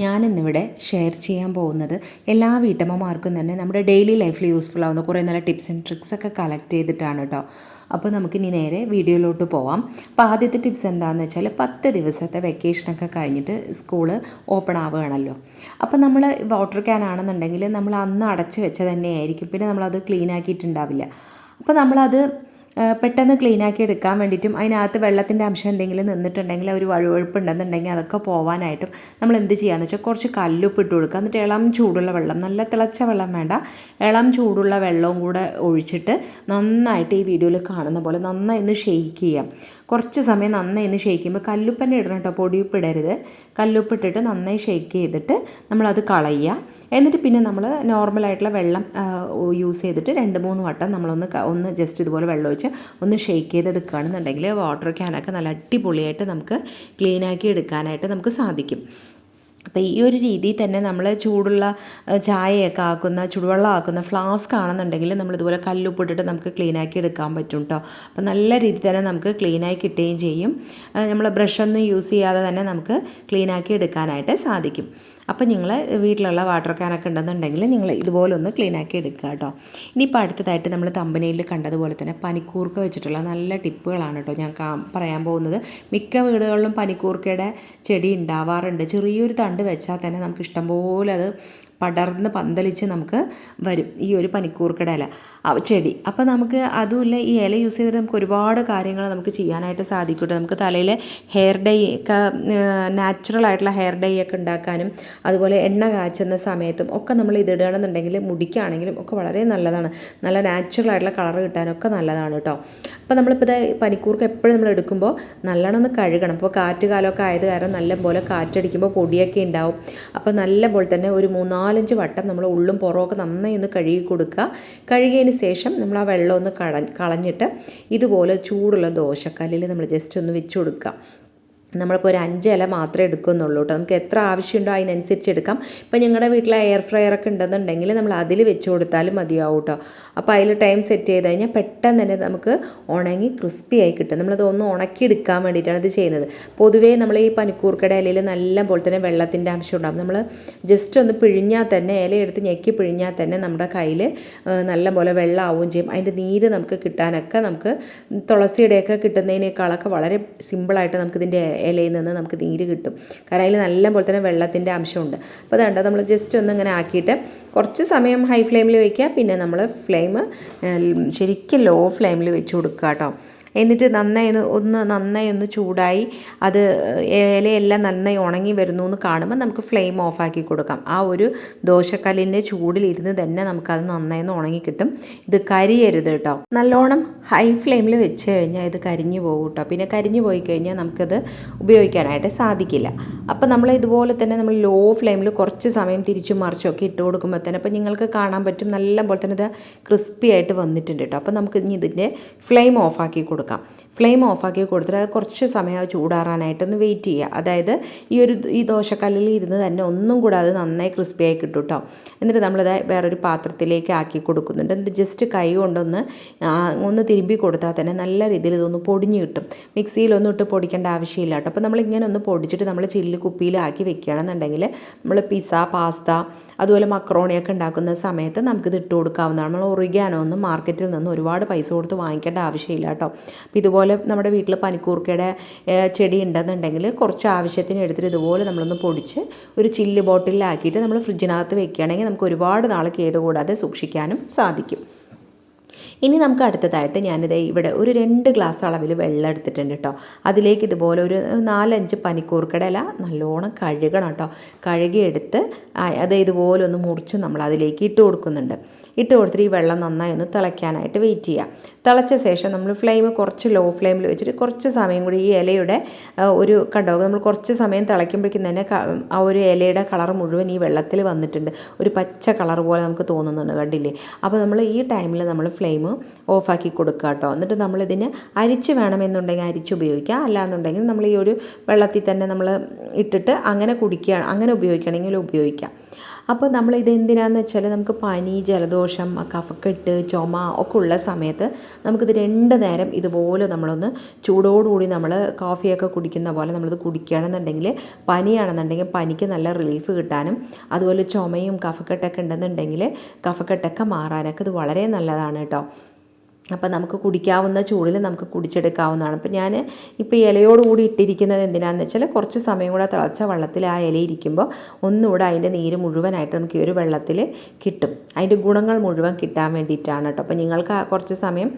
ഞാനിന്നിവിടെ ഷെയർ ചെയ്യാൻ പോകുന്നത് എല്ലാ വീട്ടമ്മമാർക്കും തന്നെ നമ്മുടെ ഡെയിലി ലൈഫിൽ യൂസ്ഫുൾ ആവുന്ന കുറേ നല്ല ടിപ്സ് ആൻഡ് ട്രിക്സ് ഒക്കെ കളക്ട് ചെയ്തിട്ടാണ് കേട്ടോ. അപ്പോൾ നമുക്കിനി നേരെ വീഡിയോയിലോട്ട് പോവാം. അപ്പോൾ ആദ്യത്തെ ടിപ്സ് എന്താണെന്ന് വെച്ചാൽ 10 ദിവസത്തെ വെക്കേഷനൊക്കെ കഴിഞ്ഞിട്ട് സ്കൂള് ഓപ്പൺ ആവുകയാണല്ലോ. അപ്പോൾ നമ്മൾ വാട്ടർ ക്യാൻ ആണെന്നുണ്ടെങ്കിൽ നമ്മൾ അന്ന് അടച്ച് വെച്ച തന്നെയായിരിക്കും, പിന്നെ നമ്മളത് ക്ലീൻ ആക്കിയിട്ടുണ്ടാവില്ല. അപ്പോൾ നമ്മളത് പെട്ടെന്ന് ക്ലീനാക്കി എടുക്കാൻ വേണ്ടിയിട്ടും അതിനകത്ത് വെള്ളത്തിൻ്റെ അംശം എന്തെങ്കിലും നിന്നിട്ടുണ്ടെങ്കിൽ ഒരു വഴുവഴുപ്പുണ്ടെന്നുണ്ടെങ്കിൽ അതൊക്കെ പോകാനായിട്ടും നമ്മൾ എന്ത് ചെയ്യാന്ന് വെച്ചാൽ കുറച്ച് കല്ലുപ്പ് ഇട്ട് കൊടുക്കുക. എന്നിട്ട് ഇളം ചൂടുള്ള വെള്ളം, നല്ല തിളച്ച വെള്ളം വേണ്ട, ഇളം ചൂടുള്ള വെള്ളവും കൂടെ ഒഴിച്ചിട്ട് നന്നായിട്ട് ഈ വീഡിയോയിൽ കാണുന്ന പോലെ നന്നായി ഒന്ന് ഷെയ്ക്ക് ചെയ്യാം. കുറച്ച് സമയം നന്നായി ഒന്ന് ഷെയ്ക്ക് ചെയ്യുമ്പോൾ കല്ലുപ്പന്നെ ഇടണം കേട്ടോ, പൊടിയുപ്പ് ഇടരുത്. കല്ലുപ്പ് ഇട്ടിട്ട് നന്നായി ഷെയ്ക്ക് ചെയ്തിട്ട് നമ്മളത് കളയുക. എന്നിട്ട് പിന്നെ നമ്മൾ നോർമലായിട്ടുള്ള വെള്ളം യൂസ് ചെയ്തിട്ട് 2-3 വട്ടം നമ്മളൊന്ന് ജസ്റ്റ് ഇതുപോലെ വെള്ളം ഒഴിച്ച് ഒന്ന് ഷെയ്ക്ക് ചെയ്തെടുക്കുകയാണെന്നുണ്ടെങ്കിൽ വാട്ടർ ക്യാനൊക്കെ നല്ല അടിപൊളിയായിട്ട് നമുക്ക് ക്ലീനാക്കി എടുക്കാനായിട്ട് നമുക്ക് സാധിക്കും. അപ്പോൾ ഈ ഒരു രീതിയിൽ തന്നെ നമ്മൾ ചൂടുള്ള ചായയൊക്കെ ആക്കുന്ന, ചുടുവെള്ളം ആക്കുന്ന ഫ്ലാസ്ക് ആണെന്നുണ്ടെങ്കിൽ നമ്മളിതുപോലെ കല്ലുപ്പിട്ടിട്ട് നമുക്ക് ക്ലീനാക്കി എടുക്കാൻ പറ്റും കേട്ടോ. അപ്പോൾ നല്ല രീതിയിൽ തന്നെ നമുക്ക് ക്ലീനായി കിട്ടുകയും ചെയ്യും. നമ്മൾ ബ്രഷൊന്നും യൂസ് ചെയ്യാതെ തന്നെ നമുക്ക് ക്ലീനാക്കി എടുക്കാനായിട്ട് സാധിക്കും. അപ്പോൾ നിങ്ങൾ വീട്ടിലുള്ള വാട്ടർ ക്യാനൊക്കെ ഉണ്ടെന്നുണ്ടെങ്കിൽ നിങ്ങൾ ഇതുപോലെ ഒന്ന് ക്ലീനാക്കി എടുക്കുക കേട്ടോ. ഇനിയിപ്പോൾ അടുത്തതായിട്ട് നമ്മൾ തമ്പനയിൽ കണ്ടതുപോലെ തന്നെ പനിക്കൂർക്ക വെച്ചിട്ടുള്ള നല്ല ടിപ്പുകളാണ് കേട്ടോ ഞാൻ പറയാൻ പോകുന്നത്. മിക്ക വീടുകളിലും പനിക്കൂർക്കയുടെ ചെടി ഉണ്ടാവാറുണ്ട്. ചെറിയൊരു തണ്ട് വെച്ചാൽ തന്നെ നമുക്ക് ഇഷ്ടംപോലെ അത് പടർന്ന് പന്തലിച്ച് നമുക്ക് വരും ഈ ഒരു പനിക്കൂർക്കയുടെ ഇല ചെടി. അപ്പോൾ നമുക്ക് അതുമില്ല, ഈ ഇല യൂസ് ചെയ്തിട്ട് നമുക്ക് ഒരുപാട് കാര്യങ്ങൾ നമുക്ക് ചെയ്യാനായിട്ട് സാധിക്കും. നമുക്ക് തലയിൽ ഹെയർ ഡൈ ഒക്കെ, നാച്ചുറൽ ആയിട്ടുള്ള ഹെയർ ഡൈ ഒക്കെ ഉണ്ടാക്കാനും അതുപോലെ എണ്ണ കാച്ചുന്ന സമയത്തും ഒക്കെ നമ്മൾ ഇതിടണമെന്നുണ്ടെങ്കിൽ മുടിക്കാണെങ്കിലും ഒക്കെ വളരെ നല്ലതാണ്. നല്ല നാച്ചുറൽ ആയിട്ടുള്ള കളർ കിട്ടാനൊക്കെ നല്ലതാണ് കേട്ടോ. അപ്പോൾ നമ്മളിപ്പോൾ പനിക്കൂർക്ക എപ്പോഴും നമ്മൾ എടുക്കുമ്പോൾ നല്ലോണം ഒന്ന് കഴുകണം. ഇപ്പോൾ കാറ്റ് കാലമൊക്കെ ആയത് കാരണം നല്ലപോലെ കാറ്റടിക്കുമ്പോൾ പൊടിയൊക്കെ ഉണ്ടാവും. അപ്പോൾ നല്ലപോലെ തന്നെ ഒരു 3-4 വട്ടം നമ്മൾ ഉള്ളും പുറമൊക്കെ നന്നായി ഒന്ന് കഴുകി കൊടുക്കുക. കഴുകിയതിന് ശേഷം നമ്മൾ ആ വെള്ളം ഒന്ന് കളഞ്ഞിട്ട് ഇതുപോലെ ചൂടുള്ള ദോശക്കല്ലിൽ നമ്മൾ ജസ്റ്റ് ഒന്ന് വെച്ച് കൊടുക്കുക. നമ്മളിപ്പോൾ ഒരു 5 ഇല മാത്രമേ എടുക്കുന്നുള്ളൂ കേട്ടോ. നമുക്ക് എത്ര ആവശ്യമുണ്ടോ അതിനനുസരിച്ച് എടുക്കാം. ഇപ്പോൾ നിങ്ങളുടെ വീട്ടിൽ എയർ ഫ്രയറൊക്കെ ഉണ്ടെന്നുണ്ടെങ്കിൽ നമ്മൾ അതിൽ വെച്ച് കൊടുത്താലും മതിയാവും കേട്ടോ. അപ്പോൾ അതിൽ ടൈം സെറ്റ് ചെയ്ത് കഴിഞ്ഞാൽ പെട്ടെന്ന് തന്നെ നമുക്ക് ഉണങ്ങി ക്രിസ്പി ആയി കിട്ടും. നമ്മളത് ഒന്ന് ഉണക്കിയെടുക്കാൻ വേണ്ടിയിട്ടാണ് ഇത് ചെയ്യുന്നത്. പൊതുവേ നമ്മൾ ഈ പനിക്കൂർക്കയുടെ ഇലയിൽ നല്ല പോലെ തന്നെ വെള്ളത്തിൻ്റെ അംശം ഉണ്ടാകും. നമ്മൾ ജസ്റ്റ് ഒന്ന് പിഴിഞ്ഞാൽ തന്നെ, ഇലയെടുത്ത് ഞെക്കി പിഴിഞ്ഞാൽ തന്നെ നമ്മുടെ കയ്യിൽ നല്ല പോലെ വെള്ളമാവുകയും ചെയ്യും. അതിൻ്റെ നീര് നമുക്ക് കിട്ടാനൊക്കെ നമുക്ക് തുളസിയുടെയൊക്കെ കിട്ടുന്നതിനേക്കാളൊക്കെ വളരെ സിമ്പിളായിട്ട് നമുക്കിതിൻ്റെ ഇലയിൽ നിന്ന് നമുക്ക് നീര് കിട്ടും. കാരണം അതിൽ നല്ല പോലെ തന്നെ വെള്ളത്തിൻ്റെ അംശമുണ്ട്. അപ്പോൾ അതുകൊണ്ട് നമ്മൾ ജസ്റ്റ് ഒന്ന് ഇങ്ങനെ ആക്കിയിട്ട് കുറച്ച് സമയം ഹൈ ഫ്ലെയിമിൽ വയ്ക്കുക. പിന്നെ നമ്മൾ ഫ്ലെയിം ശരിക്കും ലോ ഫ്ലെയിമിൽ വെച്ച് കൊടുക്കുക കേട്ടോ. എന്നിട്ട് നന്നായി ഒന്ന് ചൂടായി അത് ഇലയെല്ലാം നന്നായി ഉണങ്ങി വരുന്നു എന്ന് കാണുമ്പോൾ നമുക്ക് ഫ്ലെയിം ഓഫാക്കി കൊടുക്കാം. ആ ഒരു ദോശക്കല്ലിൻ്റെ ചൂടിലിരുന്ന് തന്നെ നമുക്കത് നന്നായി ഒന്ന് ഉണങ്ങി കിട്ടും. ഇത് കരിയരുത് കേട്ടോ. നല്ലോണം ഹൈ ഫ്ലെയിമിൽ വെച്ച് കഴിഞ്ഞാൽ ഇത് കരിഞ്ഞു പോകും കേട്ടോ. പിന്നെ കരിഞ്ഞു പോയി കഴിഞ്ഞാൽ നമുക്കത് ഉപയോഗിക്കാനായിട്ട് സാധിക്കില്ല. അപ്പോൾ നമ്മൾ ഇതുപോലെ തന്നെ നമ്മൾ ലോ ഫ്ലെയിമിൽ കുറച്ച് സമയം തിരിച്ചും മറിച്ചൊക്കെ ഇട്ട് കൊടുക്കുമ്പോൾ തന്നെ അപ്പോൾ നിങ്ങൾക്ക് കാണാൻ പറ്റും നല്ല പോലെ തന്നെ ഇത് ക്രിസ്പി ആയിട്ട് വന്നിട്ടുണ്ട് കേട്ടോ. അപ്പോൾ നമുക്ക് ഇനി ഇതിൻ്റെ ഫ്ലെയിം ഓഫാക്കി കൊടുക്കാം. ഫ്ലെയിം ഓഫാക്കി കൊടുത്തിട്ട് അത് കുറച്ച് സമയം ചൂടാറാനായിട്ടൊന്ന് വെയിറ്റ് ചെയ്യുക. അതായത് ഈ ദോശക്കല്ലിൽ ഇരുന്ന് തന്നെ ഒന്നും കൂടെ അത് നന്നായി ക്രിസ്പി ആയി കിട്ടും കേട്ടോ. എന്നിട്ട് നമ്മളത് വേറൊരു പാത്രത്തിലേക്ക് ആക്കി കൊടുക്കുന്നുണ്ട്. എന്നിട്ട് ജസ്റ്റ് കൈ കൊണ്ടൊന്ന് തിരുമ്പി കൊടുത്താൽ തന്നെ നല്ല രീതിയിൽ ഇതൊന്ന് പൊടിഞ്ഞ് കിട്ടും. മിക്സിയിലൊന്നും ഇട്ട് പൊടിക്കേണ്ട ആവശ്യമില്ല കേട്ടോ. അപ്പോൾ നമ്മളിങ്ങനെ ഒന്ന് പൊടിച്ചിട്ട് നമ്മൾ ചില്ല് കുപ്പിയിലാക്കി വെക്കുകയാണെന്നുണ്ടെങ്കിൽ നമ്മൾ പിസ്സ, പാസ്ത, അതുപോലെ മക്രോണിയൊക്കെ ഉണ്ടാക്കുന്ന സമയത്ത് നമുക്കിത് ഇട്ട് കൊടുക്കാവുന്നതാണ്. നമ്മൾ ഒറിഗാനോ ഒന്നും മാർക്കറ്റിൽ നിന്ന് ഒരുപാട് പൈസ കൊടുത്ത് വാങ്ങിക്കേണ്ട ആവശ്യമില്ല കേട്ടോ. അപ്പോൾ ഇതുപോലെ നമ്മുടെ വീട്ടിൽ പനിക്കൂർക്കയുടെ ചെടി ഉണ്ടെന്നുണ്ടെങ്കിൽ കുറച്ച് ആവശ്യത്തിന് എടുത്തിട്ട് ഇതുപോലെ നമ്മളൊന്ന് പൊടിച്ച് ഒരു ചില്ല് ബോട്ടിലാക്കിയിട്ട് നമ്മൾ ഫ്രിഡ്ജിനകത്ത് വെക്കുകയാണെങ്കിൽ നമുക്ക് ഒരുപാട് നാൾ കേടുകൂടാതെ സൂക്ഷിക്കാനും സാധിക്കും. ഇനി നമുക്ക് അടുത്തതായിട്ട് ഞാനിത് ഇവിടെ ഒരു 2 ഗ്ലാസ് അളവിൽ വെള്ളം എടുത്തിട്ടുണ്ട് കേട്ടോ. അതിലേക്ക് ഇതുപോലെ ഒരു 4-5 പനിക്കൂർക്കയുടെ ഇല നല്ലോണം കഴുകണം കേട്ടോ. കഴുകിയെടുത്ത് അത് ഇതുപോലെ ഒന്ന് മുറിച്ച് നമ്മൾ അതിലേക്ക് ഇട്ട് കൊടുക്കുന്നുണ്ട്. ഇട്ട് കൊടുത്തിട്ട് ഈ വെള്ളം നന്നായി ഒന്ന് തിളയ്ക്കാനായിട്ട് വെയിറ്റ് ചെയ്യുക. തിളച്ച ശേഷം നമ്മൾ ഫ്ലെയിം കുറച്ച് ലോ ഫ്ലെയിമിൽ വെച്ചിട്ട് കുറച്ച് സമയം കൂടി ഈ ഇലയുടെ നമ്മൾ കുറച്ച് സമയം തിളയ്ക്കുമ്പോഴേക്കും തന്നെ ആ ഒരു ഇലയുടെ കളർ മുഴുവൻ ഈ വെള്ളത്തിൽ വന്നിട്ടുണ്ട്. ഒരു പച്ച കളർ പോലെ നമുക്ക് തോന്നുന്നുണ്ട്, കണ്ടില്ലേ? അപ്പോൾ നമ്മൾ ഈ ടൈമിൽ നമ്മൾ ഫ്ലെയിം ഓഫാക്കി കൊടുക്കുക കേട്ടോ. എന്നിട്ട് നമ്മളിതിന് അരിച്ച് വേണമെന്നുണ്ടെങ്കിൽ അരിച്ച് ഉപയോഗിക്കുക. അല്ലാന്നുണ്ടെങ്കിൽ നമ്മൾ ഈ ഒരു വെള്ളത്തിൽ തന്നെ നമ്മൾ ഇട്ടിട്ട് അങ്ങനെ കുടിക്കുക, അങ്ങനെ ഉപയോഗിക്കണമെങ്കിൽ ഉപയോഗിക്കാം. അപ്പോൾ നമ്മൾ ഇതെന്തിനാന്ന് വെച്ചാൽ നമുക്ക് പനി, ജലദോഷം, കഫക്കെട്ട്, ചുമ ഒക്കെ ഉള്ള സമയത്ത് നമുക്കിത് 2 നേരം ഇതുപോലെ നമ്മളൊന്ന് ചൂടോടുകൂടി നമ്മൾ കോഫിയൊക്കെ കുടിക്കുന്ന പോലെ നമ്മളിത് കുടിക്കുകയാണെന്നുണ്ടെങ്കിൽ പനിയാണെന്നുണ്ടെങ്കിൽ പനിക്ക് നല്ല റിലീഫ് കിട്ടാനും അതുപോലെ ചുമയും കഫക്കെട്ടൊക്കെ ഉണ്ടെന്നുണ്ടെങ്കിൽ കഫക്കെട്ടൊക്കെ മാറാനൊക്കെ ഇത് വളരെ നല്ലതാണ് കേട്ടോ. അപ്പോൾ നമുക്ക് കുടിക്കാവുന്ന ചൂടിൽ നമുക്ക് കുടിച്ചെടുക്കാവുന്നതാണ്. അപ്പോൾ ഞാൻ ഇപ്പോൾ ഇലയോടുകൂടി ഇട്ടിരിക്കുന്നത് എന്തിനാണെന്ന് വെച്ചാൽ കുറച്ച് സമയം കൂടെ തിളച്ച വെള്ളത്തിൽ ആ ഇല ഇരിക്കുമ്പോൾ ഒന്നുകൂടെ അതിൻ്റെ നീര് മുഴുവനായിട്ട് നമുക്ക് ഈ ഒരു വെള്ളത്തിൽ കിട്ടും, അതിൻ്റെ ഗുണങ്ങൾ മുഴുവൻ കിട്ടാൻ വേണ്ടിയിട്ടാണ് കേട്ടോ. അപ്പോൾ നിങ്ങൾക്ക് കുറച്ച് സമയം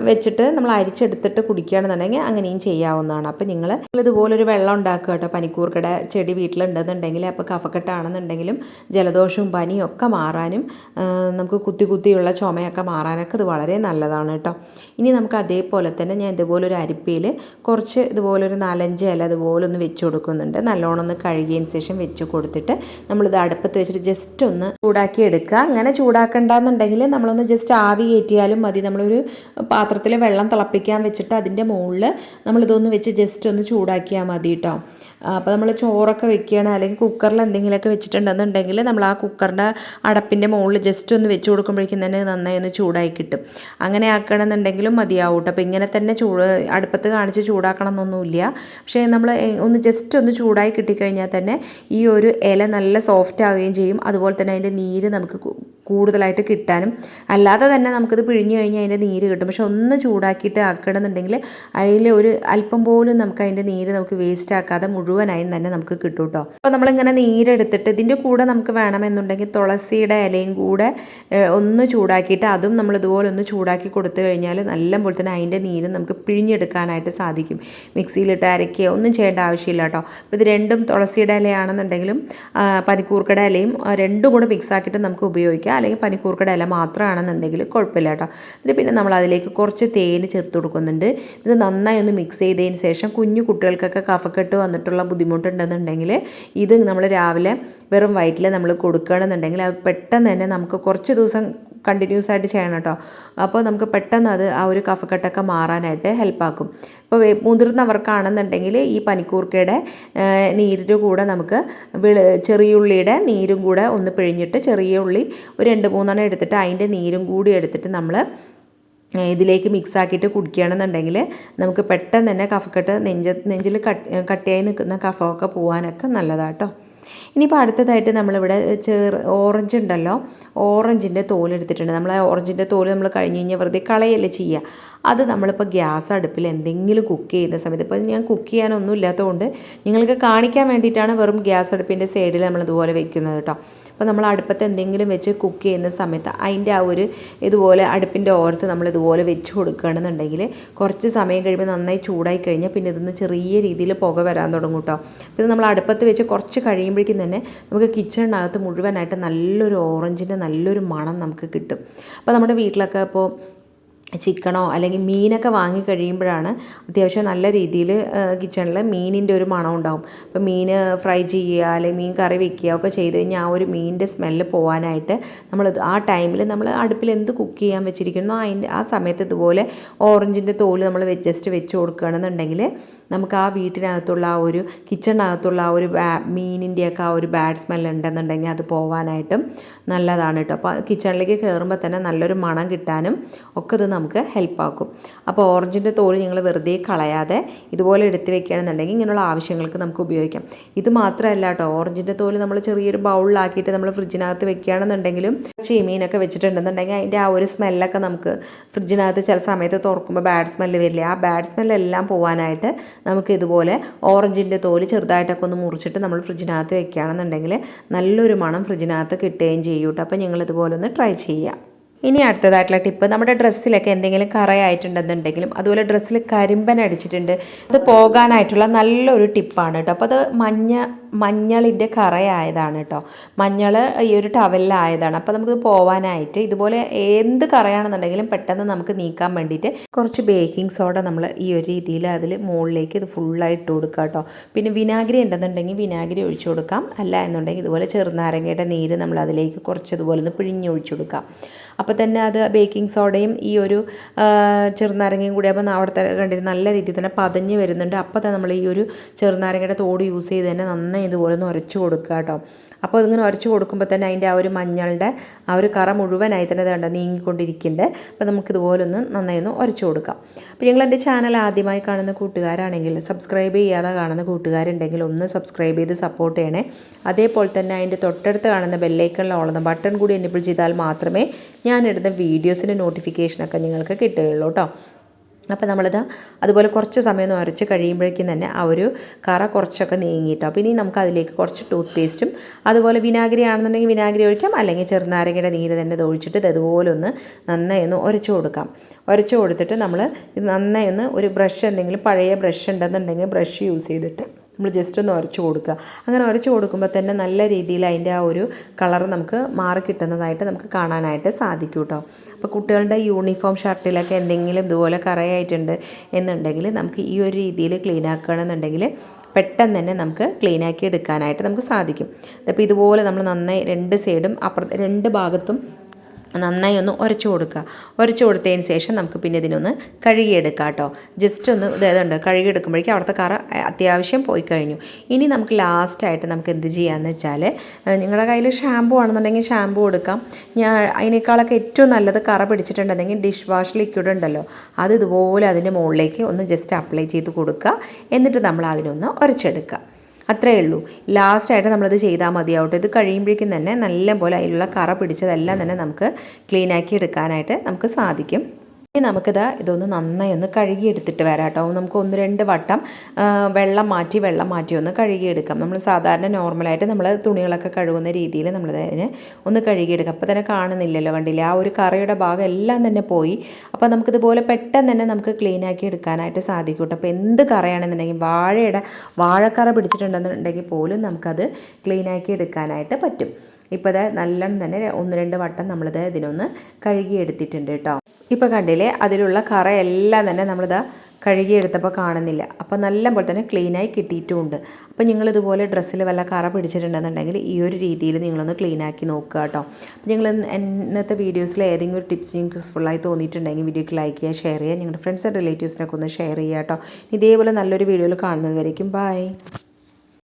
വെച്ചിട്ട് നമ്മൾ അരിച്ചെടുത്തിട്ട് കുടിക്കുകയാണെന്നുണ്ടെങ്കിൽ അങ്ങനെയും ചെയ്യാവുന്നതാണ്. അപ്പോൾ നിങ്ങൾ ഇതുപോലൊരു വെള്ളം ഉണ്ടാക്കുക കേട്ടോ. പനിക്കൂർക്കയുടെ ചെടി വീട്ടിലുണ്ടെന്നുണ്ടെങ്കിൽ അപ്പോൾ കഫക്കെട്ടാണെന്നുണ്ടെങ്കിലും ജലദോഷവും പനിയും ഒക്കെ മാറാനും നമുക്ക് കുത്തിയുള്ള ചുമയൊക്കെ മാറാനൊക്കെ ഇത് വളരെ നല്ലതാണ് കേട്ടോ. ഇനി നമുക്ക് അതേപോലെ തന്നെ ഞാൻ ഇതുപോലൊരു അരിപ്പയിൽ കുറച്ച് ഇതുപോലൊരു 4-5 ഇല ഇതുപോലെ ഒന്ന് വെച്ച് കൊടുക്കുന്നുണ്ട്. നല്ലോണം ഒന്ന് കഴുകിയതിന് ശേഷം വെച്ച് കൊടുത്തിട്ട് നമ്മളിത് അടുപ്പത്ത് വെച്ചിട്ട് ജസ്റ്റ് ഒന്ന് ചൂടാക്കി എടുക്കുക. അങ്ങനെ ചൂടാക്കണ്ടെന്നുണ്ടെങ്കിൽ നമ്മളൊന്ന് ജസ്റ്റ് ആവി കയറ്റിയാലും മതി. നമ്മളൊരു പാത്രത്തിൽ വെള്ളം തിളപ്പിക്കാൻ വെച്ചിട്ട് അതിൻ്റെ മുകളിൽ നമ്മളിതൊന്ന് വെച്ച് ജസ്റ്റ് ഒന്ന് ചൂടാക്കിയാൽ മതി കേട്ടോ. അപ്പോൾ നമ്മൾ ചോറൊക്കെ വെക്കുകയാണ് അല്ലെങ്കിൽ കുക്കറിൽ എന്തെങ്കിലുമൊക്കെ വെച്ചിട്ടുണ്ടെന്നുണ്ടെങ്കിൽ നമ്മൾ ആ കുക്കറിൻ്റെ അടപ്പിൻ്റെ മുകളിൽ ജസ്റ്റ് ഒന്ന് വെച്ച് കൊടുക്കുമ്പോഴേക്കും തന്നെ നന്നായി ഒന്ന് ചൂടായി കിട്ടും. അങ്ങനെ ആക്കണമെന്നുണ്ടെങ്കിലും മതിയാവും കേട്ടോ. അപ്പോൾ ഇങ്ങനെ തന്നെ അടുപ്പത്ത് കാണിച്ച് ചൂടാക്കണം എന്നൊന്നുമില്ല. പക്ഷേ നമ്മൾ ഒന്ന് ജസ്റ്റ് ഒന്ന് ചൂടായി കിട്ടിക്കഴിഞ്ഞാൽ തന്നെ ഈ ഒരു ഇല നല്ല സോഫ്റ്റ് ആവുകയും ചെയ്യും. അതുപോലെ തന്നെ അതിൻ്റെ നീര് നമുക്ക് കൂടുതലായിട്ട് കിട്ടാനും, അല്ലാതെ തന്നെ നമുക്കിത് പിഴിഞ്ഞ് കഴിഞ്ഞാൽ അതിൻ്റെ നീര് കിട്ടും. പക്ഷെ ഒന്ന് ചൂടാക്കിയിട്ട് ആക്കണമെന്നുണ്ടെങ്കിൽ അതിൽ ഒരു അല്പം പോലും നമുക്ക് അതിൻ്റെ നീര് നമുക്ക് വേസ്റ്റ് ആക്കാതെ മുഴുവനായും തന്നെ നമുക്ക് കിട്ടും കേട്ടോ. അപ്പോൾ നമ്മളിങ്ങനെ നീരെടുത്തിട്ട് ഇതിൻ്റെ കൂടെ നമുക്ക് വേണമെന്നുണ്ടെങ്കിൽ തുളസിയുടെ ഇലയും കൂടെ ഒന്ന് ചൂടാക്കിയിട്ട് അതും നമ്മൾ ഇതുപോലെ ഒന്ന് ചൂടാക്കി കൊടുത്തു കഴിഞ്ഞാൽ നല്ല പോലെ തന്നെ അതിൻ്റെ നീര് നമുക്ക് പിഴിഞ്ഞെടുക്കാനായിട്ട് സാധിക്കും. മിക്സിയിലിട്ട് അരയ്ക്കുക ഒന്നും ചെയ്യേണ്ട ആവശ്യമില്ല കേട്ടോ. അപ്പോൾ ഇത് രണ്ടും തുളസിയുടെ ഇലയാണെന്നുണ്ടെങ്കിലും പനിക്കൂർക്കയുടെ ഇലയും രണ്ടും കൂടെ മിക്സ് ആക്കിയിട്ട് നമുക്ക് ഉപയോഗിക്കാം. അല്ലെങ്കിൽ പനിക്കൂർക്കയുടെ ഇല മാത്രമാണെന്നുണ്ടെങ്കിൽ കുഴപ്പമില്ല കേട്ടോ. എന്നിട്ട് പിന്നെ നമ്മൾ അതിലേക്ക് കുറച്ച് തേന് ചേർത്ത് കൊടുക്കുന്നുണ്ട്. ഇത് നന്നായി ഒന്ന് മിക്സ് ചെയ്തതിന് ശേഷം കുഞ്ഞു കുട്ടികൾക്കൊക്കെ കഫക്കെട്ട് വന്നിട്ടുള്ള ബുദ്ധിമുട്ടുണ്ടെന്നുണ്ടെങ്കിൽ ഇത് നമ്മൾ രാവിലെ വെറും വയറ്റിൽ നമ്മൾ കൊടുക്കുകയാണെന്നുണ്ടെങ്കിൽ അത് പെട്ടെന്ന് തന്നെ നമുക്ക് കുറച്ച് ദിവസം കണ്ടിന്യൂസ് ആയിട്ട് ചെയ്യണം കേട്ടോ. അപ്പോൾ നമുക്ക് പെട്ടെന്ന് അത് ആ ഒരു കഫക്കെട്ടൊക്കെ മാറാനായിട്ട് ഹെൽപ്പാക്കും. ഇപ്പോൾ മുതിർന്നവർക്കാണെന്നുണ്ടെങ്കിൽ ഈ പനിക്കൂർക്കയുടെ നീരിൻ്റെ കൂടെ നമുക്ക് ചെറിയുള്ളിയുടെ നീരും കൂടെ ഒന്ന് പിഴിഞ്ഞിട്ട് ചെറിയ ഉള്ളി ഒരു 2-3 എടുത്തിട്ട് അതിൻ്റെ നീരും കൂടി എടുത്തിട്ട് നമ്മൾ ഇതിലേക്ക് മിക്സ് ആക്കിയിട്ട് കുടിക്കുകയാണെന്നുണ്ടെങ്കിൽ നമുക്ക് പെട്ടെന്ന് തന്നെ കഫക്കെട്ട് നെഞ്ചിൽ കട്ടിയായി നിൽക്കുന്ന കഫമൊക്കെ പോകാനൊക്കെ നല്ലതാട്ടോ. ഇനിയിപ്പോൾ അടുത്തതായിട്ട് നമ്മളിവിടെ ഓറഞ്ച് ഉണ്ടല്ലോ, ഓറഞ്ചിൻ്റെ തോലെടുത്തിട്ടുണ്ട്. നമ്മൾ ഓറഞ്ചിൻ്റെ തോല് നമ്മൾ കഴിഞ്ഞ് കഴിഞ്ഞാൽ വെറുതെ കളയല്ലേ ചെയ്യുക. അത് നമ്മളിപ്പോൾ ഗ്യാസ് അടുപ്പിൽ എന്തെങ്കിലും കുക്ക് ചെയ്യുന്ന സമയത്ത്, ഇപ്പോൾ ഞാൻ കുക്ക് ചെയ്യാനൊന്നും ഇല്ലാത്തതുകൊണ്ട് നിങ്ങൾക്ക് കാണിക്കാൻ വേണ്ടിയിട്ടാണ് വെറും ഗ്യാസ് അടുപ്പിൻ്റെ സൈഡിൽ നമ്മളിതുപോലെ വെക്കുന്നത് കേട്ടോ. അപ്പോൾ നമ്മൾ അടുപ്പത്ത് എന്തെങ്കിലും വെച്ച് കുക്ക് ചെയ്യുന്ന സമയത്ത് അതിൻ്റെ ആ ഒരു ഇതുപോലെ അടുപ്പിൻ്റെ ഓരത്ത് നമ്മളിതുപോലെ വെച്ച് കൊടുക്കുകയാണെന്നുണ്ടെങ്കിൽ കുറച്ച് സമയം കഴിയുമ്പോൾ നന്നായി ചൂടായി കഴിഞ്ഞാൽ പിന്നെ ഇതിന്ന് ചെറിയ രീതിയിൽ പുക വരാൻ തുടങ്ങും കേട്ടോ. ഇത് നമ്മൾ അടുപ്പത്ത് വെച്ച് കുറച്ച് കഴിയുമ്പോഴേക്കും തന്നെ നമുക്ക് കിച്ചണിനകത്ത് മുഴുവനായിട്ട് നല്ലൊരു ഓറഞ്ചിൻ്റെ നല്ലൊരു മണം നമുക്ക് കിട്ടും. അപ്പോൾ നമ്മുടെ വീട്ടിലൊക്കെ ഇപ്പോൾ ചിക്കനോ അല്ലെങ്കിൽ മീനൊക്കെ വാങ്ങി കഴിയുമ്പോഴാണ് അത്യാവശ്യം നല്ല രീതിയിൽ കിച്ചണിൽ മീനിൻ്റെ ഒരു മണം ഉണ്ടാകും. അപ്പോൾ മീൻ ഫ്രൈ ചെയ്യുക അല്ലെങ്കിൽ മീൻ കറി വെക്കുക ഒക്കെ ചെയ്ത് കഴിഞ്ഞാൽ ആ ഒരു മീനിൻ്റെ സ്മെല്ല് പോകാനായിട്ട് നമ്മൾ ആ ടൈമിൽ നമ്മൾ അടുപ്പിൽ എന്ത് കുക്ക് ചെയ്യാൻ വെച്ചിരിക്കുന്നോ അതിൻ്റെ ആ സമയത്ത് ഇതുപോലെ ഓറഞ്ചിൻ്റെ തോല് നമ്മൾ ജസ്റ്റ് വെച്ച് കൊടുക്കുകയാണെന്നുണ്ടെങ്കിൽ നമുക്ക് ആ വീട്ടിനകത്തുള്ള ആ ഒരു കിച്ചണിനകത്തുള്ള ആ ഒരു മീനിൻ്റെയൊക്കെ ആ ഒരു ബാഡ് സ്മെല്ല് ഉണ്ടെന്നുണ്ടെങ്കിൽ അത് പോകാനായിട്ടും നല്ലതാണ് കേട്ടോ. അപ്പോൾ കിച്ചണിലേക്ക് കയറുമ്പോൾ തന്നെ നല്ലൊരു മണം കിട്ടാനും ഒക്കെ ഇത് നമുക്ക് ഹെൽപ്പാക്കും. അപ്പോൾ ഓറഞ്ചിൻ്റെ തോല് നിങ്ങൾ വെറുതെ കളയാതെ ഇതുപോലെ എടുത്ത് വെക്കുകയാണെന്നുണ്ടെങ്കിൽ ഇങ്ങനെയുള്ള ആവശ്യങ്ങൾക്ക് നമുക്ക് ഉപയോഗിക്കാം. ഇത് മാത്രമല്ല കേട്ടോ, ഓറഞ്ചിൻ്റെ തോല് നമ്മൾ ചെറിയൊരു ബൗളിലാക്കിയിട്ട് നമ്മൾ ഫ്രിഡ്ജിനകത്ത് വെക്കുകയാണെന്നുണ്ടെങ്കിലും മീനൊക്കെ വെച്ചിട്ടുണ്ടെന്നുണ്ടെങ്കിൽ അതിൻ്റെ ആ ഒരു സ്മെല്ലൊക്കെ നമുക്ക് ഫ്രിഡ്ജിനകത്ത് ചില സമയത്ത് തുറക്കുമ്പോൾ ബാഡ് സ്മെല്ല് വരില്ല. ആ ബാഡ് സ്മെല്ലെല്ലാം പോകാനായിട്ട് നമുക്ക് ഇതുപോലെ ഓറഞ്ചിൻ്റെ തോല് ചെറുതായിട്ടൊക്കെ ഒന്ന് മുറിച്ചിട്ട് നമ്മൾ ഫ്രിഡ്ജിനകത്ത് വെക്കുകയാണെന്നുണ്ടെങ്കിൽ നല്ലൊരു മണം ഫ്രിഡ്ജിനകത്ത് കിട്ടുകയും ചെയ്യും കേട്ടോ. അപ്പോൾ നിങ്ങൾ ഇതുപോലെ ഒന്ന് ട്രൈ ചെയ്യുക. ഇനി അടുത്തതായിട്ടുള്ള ടിപ്പ്, നമ്മുടെ ഡ്രസ്സിലൊക്കെ എന്തെങ്കിലും കറയായിട്ടുണ്ടെന്നുണ്ടെങ്കിലും അതുപോലെ ഡ്രസ്സിൽ കരിമ്പൻ അടിച്ചിട്ടുണ്ട്, അത് പോകാനായിട്ടുള്ള നല്ലൊരു ടിപ്പാണ് കേട്ടോ. അപ്പോൾ അത് മഞ്ഞളിൻ്റെ കറയായതാണ് കേട്ടോ. മഞ്ഞൾ ഈ ഒരു ടവലിലായതാണ്. അപ്പോൾ നമുക്ക് പോകാനായിട്ട് ഇതുപോലെ എന്ത് കറയാണെന്നുണ്ടെങ്കിലും പെട്ടെന്ന് നമുക്ക് നീക്കാൻ വേണ്ടിയിട്ട് കുറച്ച് ബേക്കിംഗ് സോഡ നമ്മൾ ഈ ഒരു രീതിയിൽ അതിൽ മുകളിലേക്ക് ഇത് ഫുള്ളായിട്ട് ഇട്ട് കൊടുക്കുക കേട്ടോ. പിന്നെ വിനാഗിരി ഉണ്ടെന്നുണ്ടെങ്കിൽ വിനാഗിരി ഒഴിച്ചു കൊടുക്കാം, അല്ല എന്നുണ്ടെങ്കിൽ ഇതുപോലെ ചെറുനാരങ്ങയുടെ നീര് നമ്മൾ അതിലേക്ക് കുറച്ച് ഇതുപോലെ ഒന്ന് പിഴിഞ്ഞൊഴിച്ചു കൊടുക്കാം. അപ്പോൾ തന്നെ അത് ബേക്കിംഗ് സോഡയും ഈ ഒരു ചെറുനാരങ്ങയും കൂടി ആകുമ്പോൾ അവിടുത്തെ കണ്ടിട്ട് നല്ല രീതിയിൽ തന്നെ പതഞ്ഞ് വരുന്നുണ്ട്. അപ്പോൾ തന്നെ നമ്മൾ ഈ ഒരു ചെറുനാരങ്ങയുടെ തോട് യൂസ് ചെയ്ത് തന്നെ നന്നായി നന്നായി ഇതുപോലെ ഒന്ന് ഉരച്ച് കൊടുക്കുക കേട്ടോ. അപ്പോൾ ഇതിങ്ങനെ ഉരച്ച് കൊടുക്കുമ്പോൾ തന്നെ അതിൻ്റെ ആ ഒരു മഞ്ഞളുടെ ആ ഒരു കറ മുഴുവനായി തന്നെ വേണ്ട നീങ്ങിക്കൊണ്ടിരിക്കുന്നുണ്ട്. അപ്പോൾ നമുക്കിതുപോലെ ഒന്ന് നന്നായി ഒന്ന് ഉരച്ച് കൊടുക്കാം. അപ്പോൾ നിങ്ങൾ എൻ്റെ ചാനൽ ആദ്യമായി കാണുന്ന കൂട്ടുകാരാണെങ്കിൽ സബ്സ്ക്രൈബ് ചെയ്യാതെ കാണുന്ന കൂട്ടുകാരുണ്ടെങ്കിൽ ഒന്ന് സബ്സ്ക്രൈബ് ചെയ്ത് സപ്പോർട്ട് ചെയ്യണേ. അതേപോലെ തന്നെ അതിൻ്റെ തൊട്ടടുത്ത് കാണുന്ന ബെല്ലൈക്കണിൽ ഓളുന്ന ബട്ടൺ കൂടി എനേബിൾ ചെയ്താൽ മാത്രമേ ഞാനിടുന്ന വീഡിയോസിൻ്റെ നോട്ടിഫിക്കേഷനൊക്കെ നിങ്ങൾക്ക് കിട്ടുകയുള്ളൂ കേട്ടോ. അപ്പോൾ നമ്മളിത് അതുപോലെ കുറച്ച് സമയം ഒന്ന് ഉരച്ച് കഴിയുമ്പോഴേക്കും തന്നെ ആ ഒരു കറ കുറച്ചൊക്കെ നീങ്ങിയിട്ടോ. അപ്പോൾ ഇനി നമുക്ക് അതിലേക്ക് കുറച്ച് ടൂത്ത് പേസ്റ്റും അതുപോലെ വിനാഗിരി ആണെന്നുണ്ടെങ്കിൽ വിനാഗിരി ഒഴിക്കാം, അല്ലെങ്കിൽ ചെറുനാരങ്ങയുടെ നീര് തന്നെ ഇതൊഴിച്ചിട്ട് ഇതുപോലെ ഒന്ന് നന്നായി ഒന്ന് ഉരച്ച് കൊടുക്കാം. ഉരച്ച് കൊടുത്തിട്ട് നമ്മൾ ഇത് നന്നായി ഒന്ന് ഒരു ബ്രഷ് എന്തെങ്കിലും പഴയ ബ്രഷ് ഉണ്ടെന്നുണ്ടെങ്കിൽ ബ്രഷ് യൂസ് ചെയ്തിട്ട് നമ്മൾ ജസ്റ്റ് ഒന്ന് ഉരച്ച് കൊടുക്കുക. അങ്ങനെ ഉരച്ച് കൊടുക്കുമ്പോൾ തന്നെ നല്ല രീതിയിൽ അതിൻ്റെ ആ ഒരു കളർ നമുക്ക് മാറി കിട്ടുന്നതായിട്ട് നമുക്ക് കാണാനായിട്ട് സാധിക്കും കേട്ടോ. അപ്പോൾ കുട്ടികളുടെ യൂണിഫോം ഷർട്ടിലൊക്കെ എന്തെങ്കിലും ഇതുപോലെ കറയായിട്ടുണ്ട് എന്നുണ്ടെങ്കിൽ നമുക്ക് ഈ ഒരു രീതിയിൽ ക്ലീൻ ആക്കുകയാണെന്നുണ്ടെങ്കിൽ പെട്ടെന്ന് തന്നെ നമുക്ക് ക്ലീനാക്കി എടുക്കാനായിട്ട് നമുക്ക് സാധിക്കും. അപ്പോൾ ഇതുപോലെ നമ്മൾ നന്നായി രണ്ട് സൈഡും രണ്ട് ഭാഗത്തും നന്നായി ഒന്ന് ഉരച്ച് കൊടുക്കുക. ഉരച്ച് കൊടുത്തതിന് ശേഷം നമുക്ക് പിന്നെ ഇതിനൊന്ന് കഴുകിയെടുക്കാം കേട്ടോ. ജസ്റ്റ് ഒന്ന് ഇതുണ്ട് കഴുകിയെടുക്കുമ്പോഴേക്കും അവിടുത്തെ കറ അത്യാവശ്യം പോയി കഴിഞ്ഞു. ഇനി നമുക്ക് ലാസ്റ്റായിട്ട് നമുക്ക് എന്ത് ചെയ്യാമെന്ന് വെച്ചാൽ, നിങ്ങളുടെ കയ്യിൽ ഷാമ്പു ആണെന്നുണ്ടെങ്കിൽ ഷാമ്പു കൊടുക്കാം. അതിനേക്കാളൊക്കെ ഏറ്റവും നല്ലത് കറ പിടിച്ചിട്ടുണ്ടെങ്കിൽ ഡിഷ് വാഷ് ലിക്വിഡ് ഉണ്ടല്ലോ, അത് ഇതുപോലെ അതിൻ്റെ മുകളിലേക്ക് ഒന്ന് ജസ്റ്റ് അപ്ലൈ ചെയ്ത് കൊടുക്കുക. എന്നിട്ട് നമ്മൾ അതിനൊന്ന് ഉരച്ചെടുക്കുക. അത്രയേ ഉള്ളൂ. ലാസ്റ്റായിട്ട് നമ്മളത് ചെയ്താൽ മതിയാവട്ടെ. ഇത് കഴിയുമ്പോഴേക്കും തന്നെ നല്ല പോലെ അതിലുള്ള കറ പിടിച്ചതെല്ലാം തന്നെ നമുക്ക് ക്ലീനാക്കി എടുക്കാനായിട്ട് നമുക്ക് സാധിക്കും. ഇനി ഇതൊന്ന് നന്നായി ഒന്ന് കഴുകിയെടുത്തിട്ട് വരാം കേട്ടോ. നമുക്ക് 1-2 വട്ടം വെള്ളം മാറ്റി ഒന്ന് കഴുകിയെടുക്കാം. നമ്മൾ സാധാരണ നോർമലായിട്ട് നമ്മൾ തുണികളൊക്കെ കഴുകുന്ന രീതിയിൽ നമ്മളതിനെ ഒന്ന് കഴുകിയെടുക്കാം. അപ്പോൾ തന്നെ കാണുന്നില്ലല്ലോ, കണ്ടില്ലേ, ആ ഒരു കറയുടെ ഭാഗം എല്ലാം തന്നെ പോയി. അപ്പോൾ നമുക്കിതുപോലെ പെട്ടെന്ന് തന്നെ നമുക്ക് ക്ലീനാക്കി എടുക്കാനായിട്ട് സാധിക്കും കേട്ടോ. അപ്പോൾ എന്ത് കറയാണെന്നുണ്ടെങ്കിൽ വാഴക്കറ പിടിച്ചിട്ടുണ്ടെന്നുണ്ടെങ്കിൽ പോലും നമുക്കത് ക്ലീനാക്കി എടുക്കാനായിട്ട് പറ്റും. ഇപ്പോൾ അത് നല്ലോണം തന്നെ 1-2 വട്ടം നമ്മളിത് ഇതിനൊന്ന് കഴുകിയെടുത്തിട്ടുണ്ട് കേട്ടോ. ഇപ്പോൾ കണ്ടില്ലേ, അതിലുള്ള കറ എല്ലാം തന്നെ നമ്മളിത് കഴുകിയെടുത്തപ്പോൾ കാണുന്നില്ല. അപ്പോൾ നല്ലപോലെ തന്നെ ക്ലീനായി കിട്ടിയിട്ടുമുണ്ട്. അപ്പോൾ നിങ്ങളിതുപോലെ ഡ്രസ്സിൽ വല്ല കറ പിടിച്ചിട്ടുണ്ടെന്നുണ്ടെങ്കിൽ ഈ ഒരു രീതിയിൽ നിങ്ങളൊന്ന് ക്ലീനാക്കി നോക്കുക കേട്ടോ. അപ്പോൾ നിങ്ങൾ ഇന്നത്തെ വീഡിയോസിൽ ഏതെങ്കിലും ഒരു ടിപ്സ് നിങ്ങൾക്ക് യൂസ്ഫുള്ളായി തോന്നിയിട്ടുണ്ടെങ്കിൽ വീഡിയോക്ക് ലൈക്ക് ചെയ്യുക, ഷെയർ ചെയ്യുക, നിങ്ങളുടെ ഫ്രണ്ട്സ് ആൻഡ് റിലേറ്റീവ്സിനൊക്കെ ഒന്ന് ഷെയർ ചെയ്യുക കേട്ടോ. ഇതേപോലെ നല്ലൊരു വീഡിയോയിൽ കാണുന്നതുവരേക്കും ബൈ.